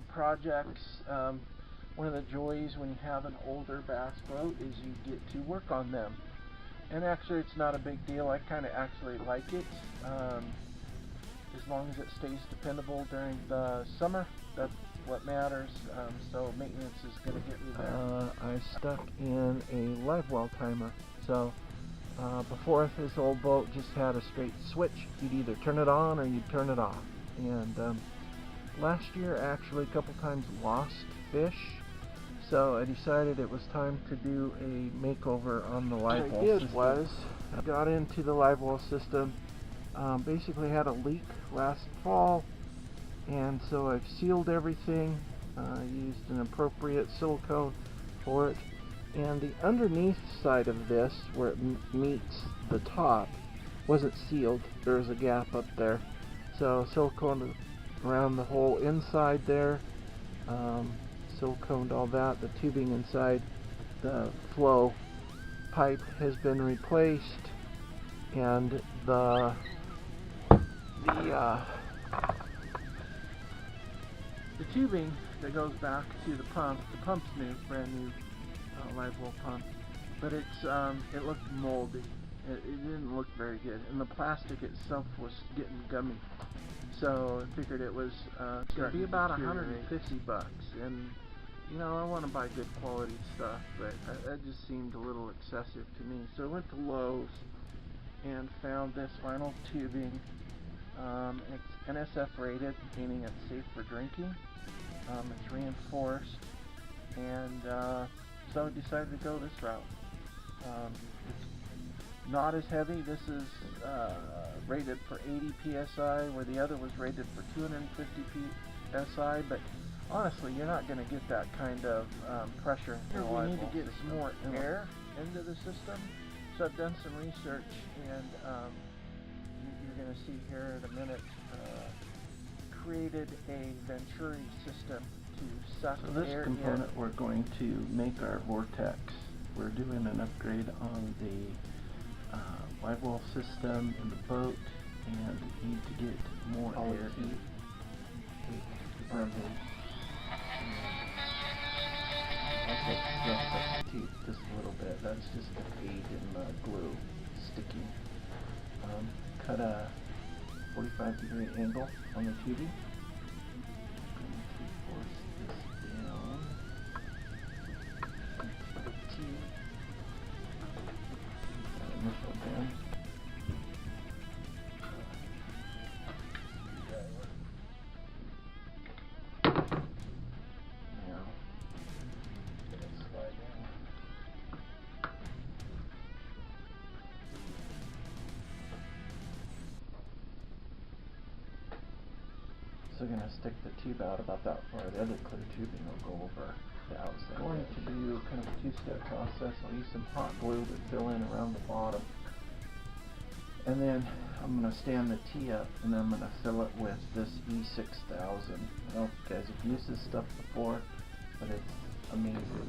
Projects. One of the joys when you have an older bass boat is you get to work on them, and actually it's not a big deal. I kind of actually like it, as long as it stays dependable during the summer. That's what matters. So maintenance is going to get me there. I stuck in a Livewell timer. So before, this old boat just had a straight switch. You'd either turn it on or you'd turn it off. And last year, actually, a couple times lost fish, so I decided it was time to do a makeover on the Livewell system. I got into the Livewell system. Basically had a leak last fall, and so I've sealed everything. Used an appropriate silicone for it, and the underneath side of this, where it meets the top, wasn't sealed. There was a gap up there, so silicone around the whole inside there, siliconed all that. The tubing inside the flow pipe has been replaced, and the tubing that goes back to the pump's new, brand new Livewell pump, but it looked moldy. It didn't look very good, and the plastic itself was getting gummy. So I figured it was going to be about $150, and you know, I want to buy good quality stuff, but that just seemed a little excessive to me. So I went to Lowe's and found this vinyl tubing. It's NSF rated, meaning it's safe for drinking. It's reinforced, and so I decided to go this route. It's not as heavy. This is rated for 80 psi, where the other was rated for 250 psi, but honestly, you're not going to get that kind of pressure. Here we need to get some more air into the system, so I've done some research, and you're going to see here in a minute, created a Venturi system to suck air in. This component we're going to make our vortex. We're doing an upgrade on the Livewell system in the boat, and we need to get more air in. Also the teeth just a little bit. That's just to aid in the glue sticking. Cut a 45-degree angle on the tubing. I'm going to force this down into the teeth. Initial bend. Now, let it slide in. So I'm going to stick the tube out about that far. The other clear tubing will go over the outside. I'm going to do kind of a two-step process. I'll use some hot glue to fill in around the bottom. And then I'm going to stand the tee up, and then I'm going to fill it with this E6000. I don't know if you guys have used this stuff before, but it's amazing.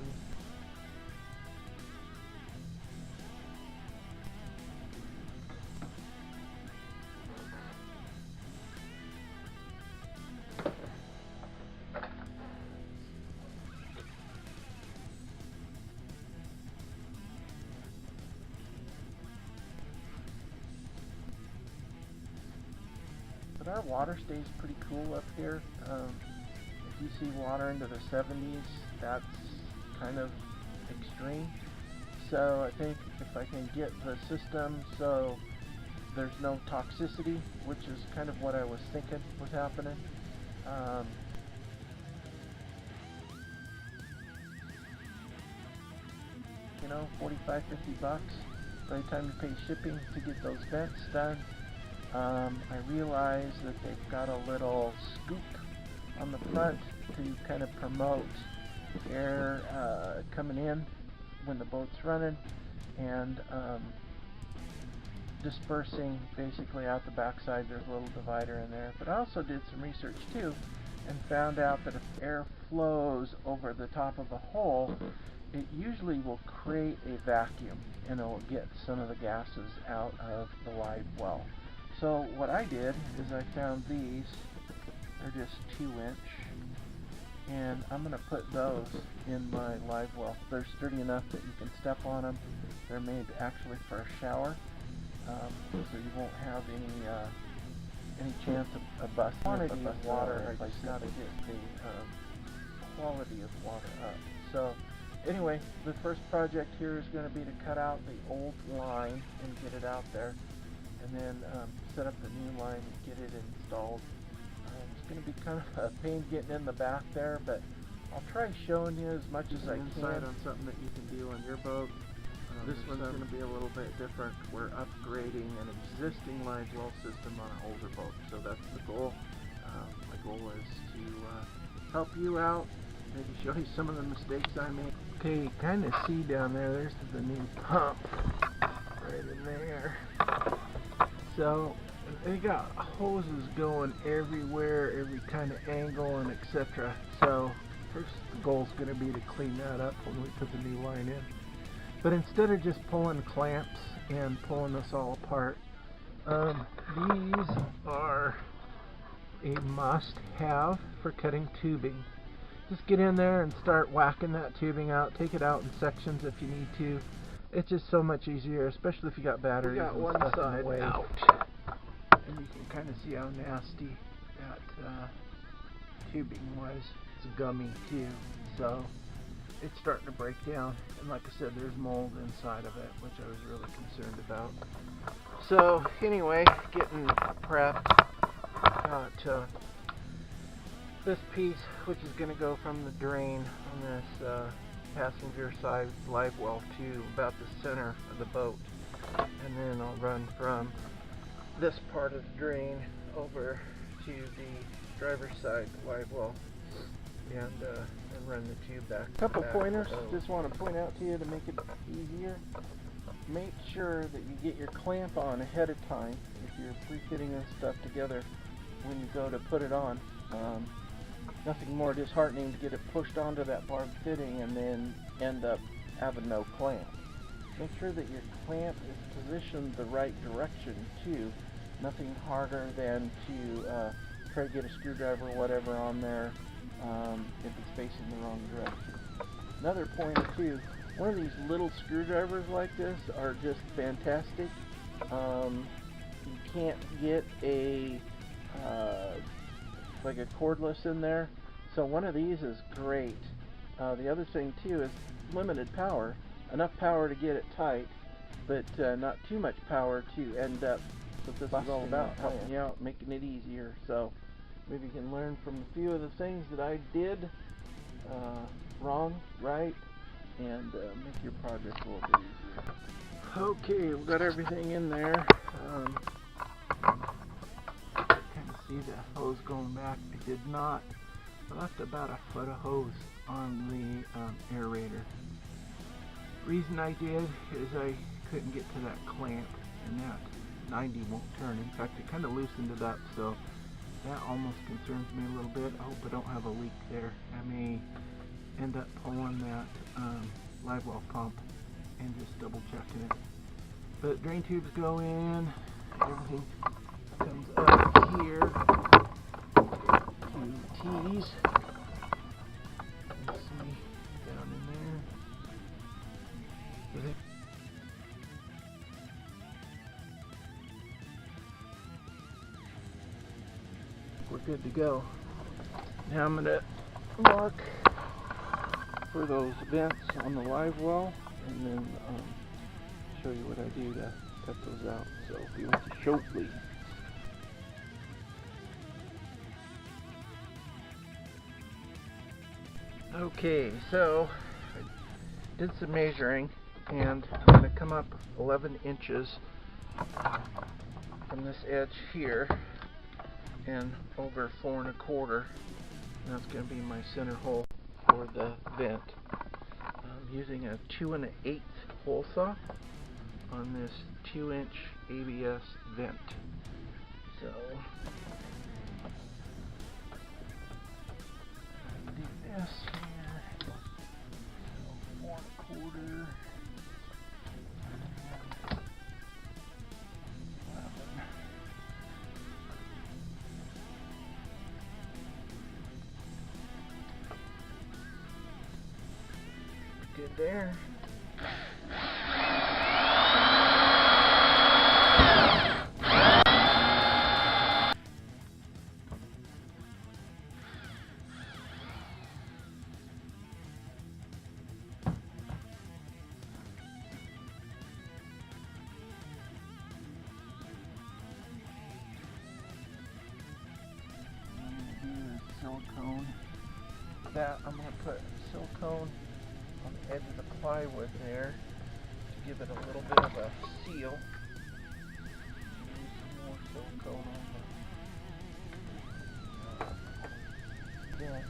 But our water stays pretty cool up here. If you see water into the 70s, that's kind of extreme. So I think if I can get the system so there's no toxicity, which is kind of what I was thinking was happening. You know, $45, $50 by the time you pay shipping to get those vents done. I realize that they've got a little scoop on the front to kind of promote air coming in when the boat's running, and dispersing basically out the backside. There's a little divider in there. But I also did some research too, and found out that if air flows over the top of a hole, it usually will create a vacuum and it will get some of the gases out of the live well. So what I did is I found these. They're just 2-inch, and I'm going to put those in my live well. They're sturdy enough that you can step on them. They're made actually for a shower, so you won't have any chance of busting. Quantity of water, I just got to get the quality of water up. So anyway, the first project here is going to be to cut out the old line and get it out there, and then set up the new line and get it installed. It's going to be kind of a pain getting in the back there, but I'll try showing you as much as I can on something that you can do on your boat. This one's going to be a little bit different. We're upgrading an existing live well system on an older boat, so that's the goal. My goal is to help you out, maybe show you some of the mistakes I made. Okay, you kind of see down there, there's the new pump right in there. So they got hoses going everywhere, every kind of angle and etc. So first the goal is going to be to clean that up when we put the new line in. But instead of just pulling clamps and pulling this all apart, these are a must-have for cutting tubing. Just get in there and start whacking that tubing out. Take it out in sections if you need to. It's just so much easier, especially if you got batteries. We got one side out, and you can kind of see how nasty that tubing was. It's gummy too, so it's starting to break down. And like I said, there's mold inside of it, which I was really concerned about. So anyway, getting prepped. Got this piece, which is going to go from the drain on this passenger side live well to about the center of the boat, and then I'll run from this part of the drain over to the driver's side live well and run the tube back. A couple pointers just want to point out to you to make it easier. Make sure that you get your clamp on ahead of time if you're pre-fitting this stuff together when you go to put it on. Nothing more disheartening to get it pushed onto that barbed fitting and then end up having no clamp. Make sure that your clamp is positioned the right direction too. Nothing harder than to try to get a screwdriver or whatever on there if it's facing the wrong direction. Another point too, one of these little screwdrivers like this are just fantastic. You can't get a like a cordless in there, so one of these is great. The other thing too is limited power, enough power to get it tight, but not too much power to end up. What this is all about, helping you out, making it easier. So maybe you can learn from a few of the things that I did wrong, right, and make your project a little bit easier. Okay, we've got everything in there. See the hose going back. I did not. I left about a foot of hose on the aerator. Reason I did is I couldn't get to that clamp, and that 90 won't turn. In fact, it kind of loosened it up, so that almost concerns me a little bit. I hope I don't have a leak there. I may end up pulling that live well pump and just double checking it. But drain tubes go in, everything comes up here to T's. Let's see, down in there. We're good to go. Now I'm going to mark for those vents on the live well, and then show you what I do to cut those out. So if you want to show, please. Okay, so I did some measuring, and I'm going to come up 11 inches from this edge here and over 4 1/4. That's going to be my center hole for the vent. I'm using a 2 1/8 hole saw on this 2-inch ABS vent. So this here. So 4 1/4. Good there. Silicone. That I'm going to put silicone on the edge of the plywood there to give it a little bit of a seal. Use some more silicone on the dent.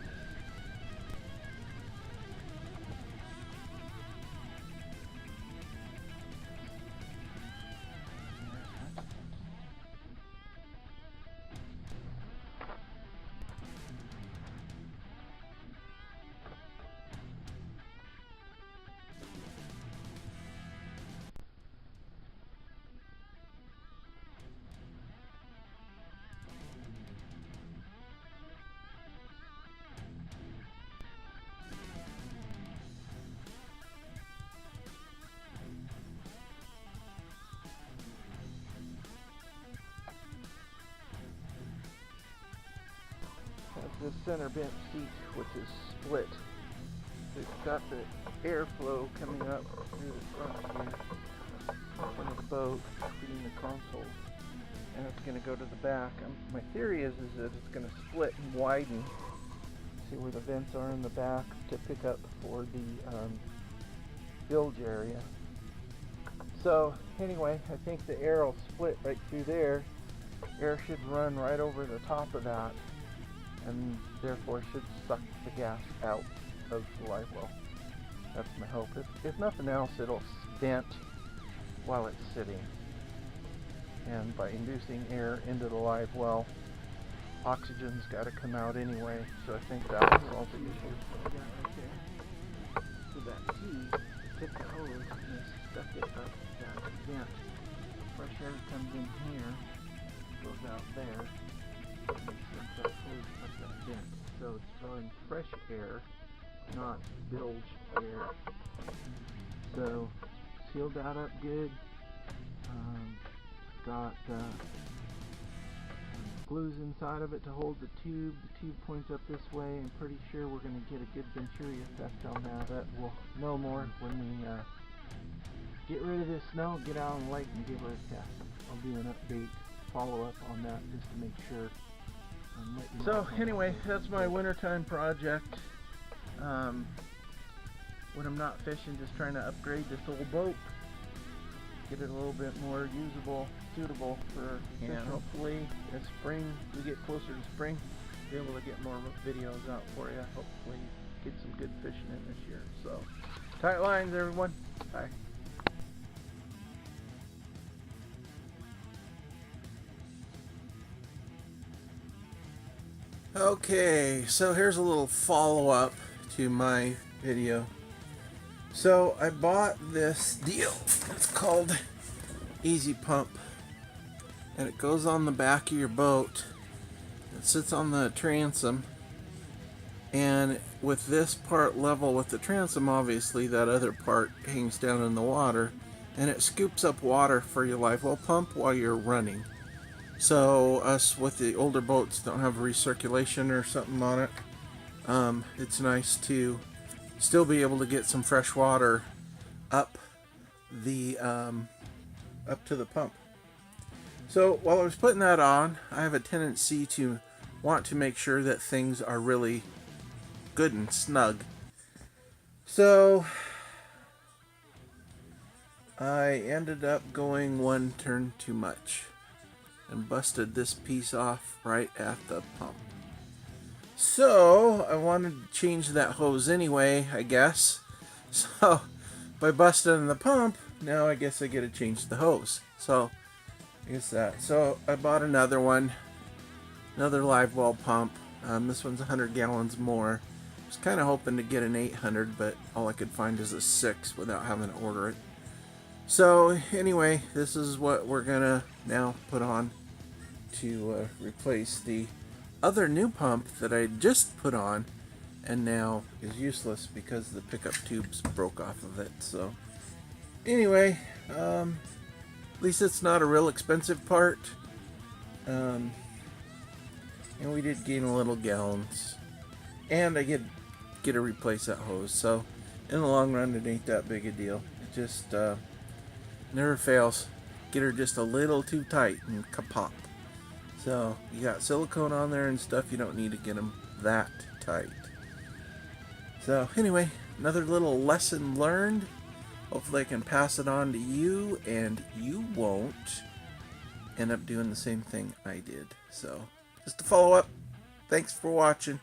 The center bench seat, which is split. It's got the airflow coming up through the front here, front of the boat, feeding the console, and it's going to go to the back. My theory is that it's going to split and widen. See where the vents are in the back to pick up for the bilge area. So anyway, I think the air will split right through there. Air should run right over the top of that, and therefore should suck the gas out of the live well. That's my hope. If nothing else, it'll vent while it's sitting. And by inducing air into the live well, oxygen's got to come out anyway, so I think that will solve the issue. Right there. So that T took the hose and stuck it up that vent. Fresh air comes in here, goes out there, and stuck that hose up that vent. So it's drawing fresh air, not bilge air. So sealed that up good. Got glues inside of it to hold the tube. The tube points up this way. I'm pretty sure we're going to get a good Venturi effect on that. That we'll know more when we get rid of this snow, get out on the lake, and give her a test. I'll do an update, follow up on that just to make sure. So anyway, that's my wintertime project. When I'm not fishing, just trying to upgrade this old boat, get it a little bit more usable, suitable for fish. Hopefully as spring, we get closer to spring, be able to get more videos out for you. Hopefully get some good fishing in this year. So tight lines, everyone. Bye. Okay, so here's a little follow-up to my video. So I bought this deal. It's called Easy Pump, and it goes on the back of your boat. It sits on the transom, and with this part level with the transom, obviously that other part hangs down in the water, and it scoops up water for your live well pump while you're running. So us with the older boats don't have recirculation or something on it. It's nice to still be able to get some fresh water up to the pump. So while I was putting that on, I have a tendency to want to make sure that things are really good and snug. So I ended up going one turn too much and busted this piece off right at the pump. So I wanted to change that hose anyway, I guess. So by busting the pump, now I guess I get to change the hose. So I guess that. So I bought another one, another live well pump. This one's 100 gallons more. was kind of hoping to get an 800, but all I could find is a 6 without having to order it. So anyway, this is what we're gonna now put on to replace the other new pump that I just put on and now is useless because the pickup tubes broke off of it. So anyway, at least it's not a real expensive part, and we did gain a little gallons, and I get to replace that hose, so in the long run it ain't that big a deal. It just never fails. Get her just a little too tight and kapop. So you got silicone on there and stuff, you don't need to get them that tight. So anyway, another little lesson learned. Hopefully I can pass it on to you and you won't end up doing the same thing I did. So just to follow up, thanks for watching.